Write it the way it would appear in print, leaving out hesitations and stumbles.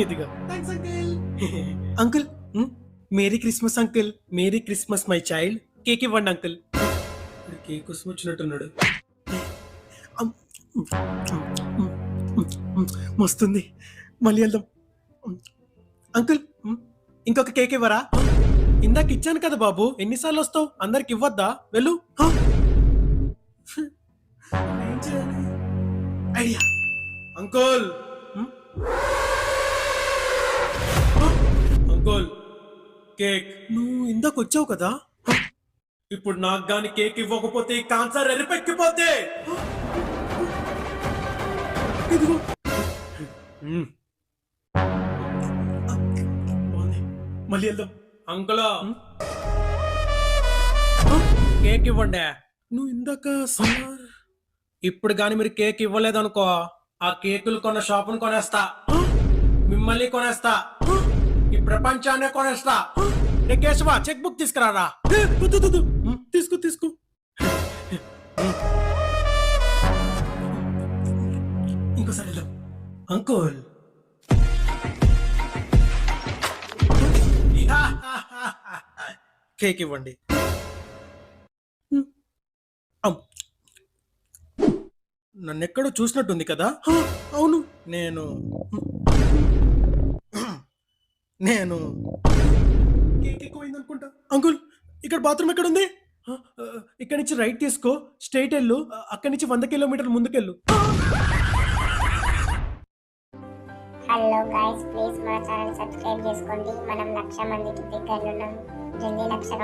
ఇదిగో uncle merry Christmas uncle, merry Christmas my child. Cake ఇవ్వండి uncle. Cake కోసం వచ్చినట్టున్నాడు. మస్తుంది, మళ్ళీ వెళ్దాం. అంకుల్ ఇంకొక కేక్ ఇవ్వరా? ఇందాక ఇచ్చాను కదా బాబు, ఎన్నిసార్లు వస్తావు? అందరికి ఇవ్వద్దా? వెళ్ళు. ఏం చేయాలి? ఐడియా. Uncle uncle cake. నువ్వు ఇందాక వచ్చావు కదా, ఇప్పుడు నాకు గాని కేక్ ఇవ్వకపోతే ఈ కాన్సర్ ఎరిపెక్కిపోతే. ఇదిగో. మళ్ళీ వెళ్దాం. అంకుల్ కేక్ ఇవ్వండి. నువ్వు ఇందాక సార్, ఇప్పుడు గాని మీరు కేక్ ఇవ్వలేదనుకో, ఆ కేకులు కొన్న షాపును కొనేస్తా, మిమ్మల్ని కొనేస్తా, ఈ ప్రపంచాన్నే కొనేస్తా. ఏ కేశవా, చెక్ బుక్ తీసుకురారా. తీసుకో తీసుకో. ఇంకోసారి వెళ్దాం. అంకుల్ కేక్ ఇవ్వండి. నన్ను ఎక్కడో చూసినట్టుంది కదా. అవును, నేను నేను కేక్ ఎక్కువైంది అనుకుంటా. అంకుల్ ఇక్కడ బాత్రూమ్ ఎక్కడ ఉంది? ఇక్కడ నుంచి రైట్ తీసుకో, స్ట్రైట్ వెళ్ళు, అక్కడి నుంచి 100 కిలోమీటర్లు ముందుకెళ్ళు. హలో గైస్, ప్లీజ్ మన ఛానల్ సబ్స్క్రైబ్ చేసుకోండి. మనం 1,00,000 మందికి దగ్గరలో ఉన్నాం. జల్దీ 1,00,000